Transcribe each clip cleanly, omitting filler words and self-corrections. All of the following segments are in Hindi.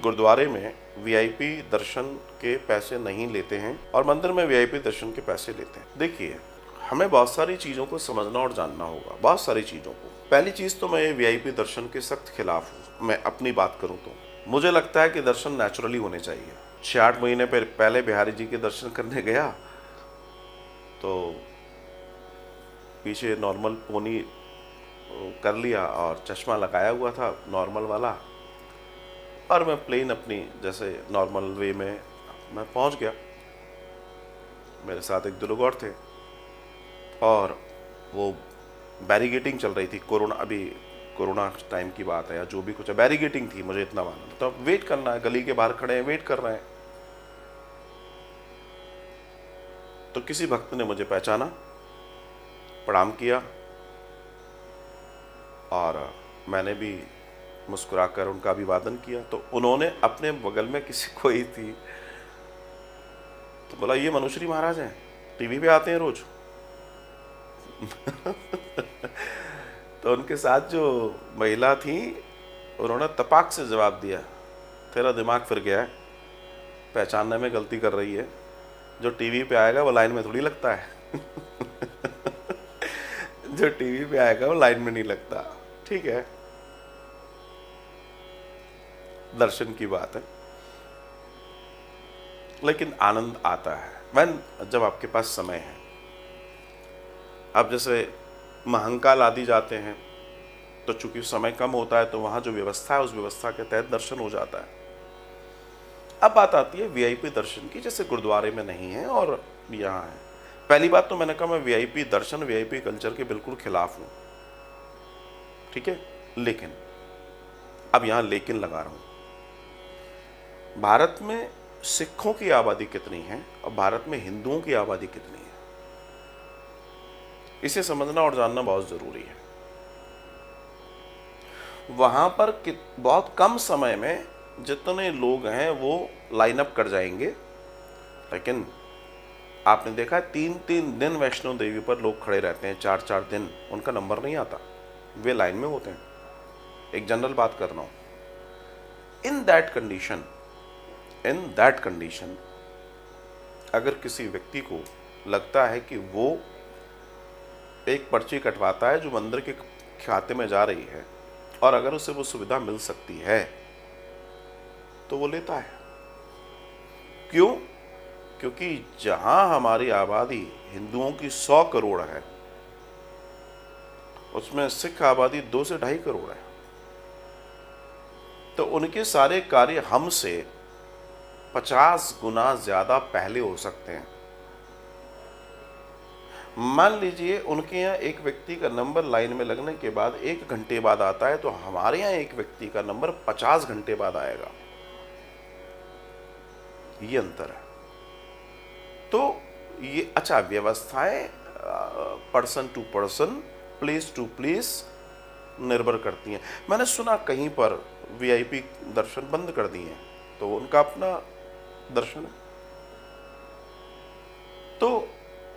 गुरुद्वारे में वीआईपी दर्शन के पैसे नहीं लेते हैं और मंदिर में वीआईपी दर्शन के पैसे लेते हैं। देखिए, हमें बहुत सारी चीज़ों को समझना और जानना होगा, बहुत सारी चीज़ों को। पहली चीज़ तो मैं वीआईपी दर्शन के सख्त खिलाफ हूँ। मैं अपनी बात करूँ तो मुझे लगता है कि दर्शन नेचुरली होने चाहिए। 6-8 महीने पहले बिहारी जी के दर्शन करने गया तो पीछे नॉर्मल पोनी कर लिया और चश्मा लगाया हुआ था नॉर्मल वाला, और मैं प्लेन अपनी जैसे नॉर्मल वे में मैं पहुंच गया। मेरे साथ एक दो लोग और थे और वो बैरिगेटिंग चल रही थी। कोरोना टाइम की बात है या जो भी कुछ है, बैरिगेटिंग थी, मुझे इतना मालूम। तो अब वेट करना है, गली के बाहर खड़े हैं, वेट कर रहे हैं। तो किसी भक्त ने मुझे पहचाना, प्रणाम किया और मैंने भी मुस्कुराकर उनका अभिवादन किया। तो उन्होंने अपने बगल में किसी कोई थी तो बोला, ये मनुश्री महाराज हैं, टीवी पे आते हैं रोज। तो उनके साथ जो महिला थी उन्होंने तपाक से जवाब दिया, तेरा दिमाग फिर गया है, पहचानने में गलती कर रही है, जो टीवी पे आएगा वो लाइन में थोड़ी लगता है। जो टीवी पे आएगा वो लाइन में नहीं लगता। ठीक है, दर्शन की बात है, लेकिन आनंद आता है जब आपके पास समय है। अब जैसे महंकाल आदि जाते हैं तो चूंकि समय कम होता है तो वहां जो व्यवस्था है उस व्यवस्था के तहत दर्शन हो जाता है। अब बात आती है वीआईपी दर्शन की, जैसे गुरुद्वारे में नहीं है और यहाँ है। पहली बात तो मैंने कहा, मैं वीआईपी दर्शन, वीआईपी कल्चर के बिल्कुल खिलाफ हूं। ठीक है, लेकिन अब यहां लेकिन लगा रहा हूं। भारत में सिखों की आबादी कितनी है और भारत में हिंदुओं की आबादी कितनी है, इसे समझना और जानना बहुत जरूरी है। वहां पर बहुत कम समय में जितने लोग हैं वो लाइन अप कर जाएंगे, लेकिन आपने देखा 3-3 दिन वैष्णो देवी पर लोग खड़े रहते हैं, 4-4 दिन, उनका नंबर नहीं आता, वे लाइन में होते हैं। एक जनरल बात कर रहा हूं। इन दैट कंडीशन अगर किसी व्यक्ति को लगता है कि वो एक पर्ची कटवाता है जो मंदिर के खाते में जा रही है और अगर उसे वो सुविधा मिल सकती है तो वो लेता है। क्यों? क्योंकि जहां हमारी आबादी हिंदुओं की 100 करोड़ है, उसमें सिख आबादी 2 से 2.5 करोड़ है। तो उनके सारे कार्य हमसे 50 गुना ज्यादा पहले हो सकते हैं। मान लीजिए उनके यहाँ एक व्यक्ति का नंबर लाइन में लगने के बाद 1 घंटे बाद आता है, तो हमारे यहाँ एक व्यक्ति का नंबर 50 घंटे बाद आएगा। ये अंतर है। तो ये अच्छा, व्यवस्थाएं person to person, place to place निर्भर करती हैं। मैंने सुना कहीं पर वीआईपी दर्शन बंद कर दिए हैं, तो उनका अपना दर्शन है। तो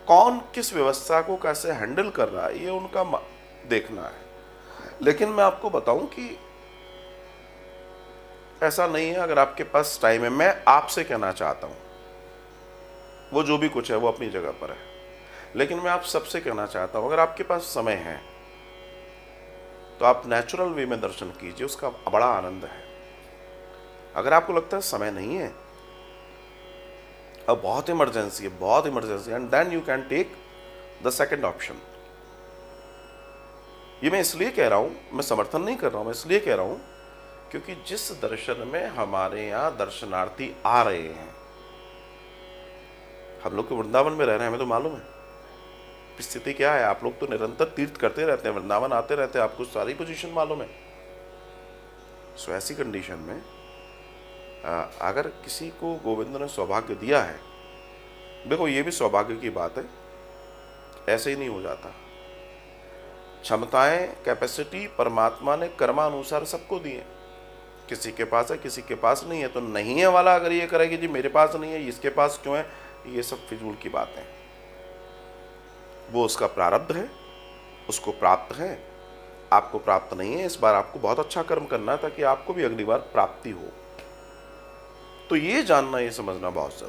कौन किस व्यवस्था को कैसे हैंडल कर रहा है ये उनका देखना है। लेकिन मैं आपको बताऊं कि ऐसा नहीं है। अगर आपके पास टाइम है, मैं आपसे कहना चाहता हूं, वो जो भी कुछ है वो अपनी जगह पर है, लेकिन मैं आप सबसे कहना चाहता हूं, अगर आपके पास समय है तो आप नेचुरल वे में दर्शन कीजिए, उसका बड़ा आनंद है। अगर आपको लगता है समय नहीं है, अब बहुत इमरजेंसी है, and then you can take the second option. ये मैं इसलिए कह रहा हूं, मैं समर्थन नहीं कर रहा हूं, मैं इसलिए कह रहा हूं क्योंकि जिस दर्शन में हमारे यहां दर्शनार्थी आ रहे हैं, हम लोग तो वृंदावन में रह रहे हैं, हमें तो मालूम है स्थिति क्या है। आप लोग तो निरंतर तीर्थ करते रहते हैं, वृंदावन आते रहते हैं, आपको सारी पोजीशन मालूम है। सो ऐसी कंडीशन में अगर किसी को गोविंद ने सौभाग्य दिया है, देखो ये भी सौभाग्य की बात है, ऐसे ही नहीं हो जाता। क्षमताएं, कैपेसिटी परमात्मा ने कर्मानुसार सबको दी है। किसी के पास है, किसी के पास नहीं है। तो नहीं है वाला अगर ये करे कि जी मेरे पास नहीं है, इसके पास क्यों है, ये सब फिजूल की बातें। वो उसका प्रारब्ध है, उसको प्राप्त है, आपको प्राप्त नहीं है। इस बार आपको बहुत अच्छा कर्म करना है ताकि आपको भी अगली बार प्राप्ति हो। तो ये जानना, ये समझना बहुत जरूरी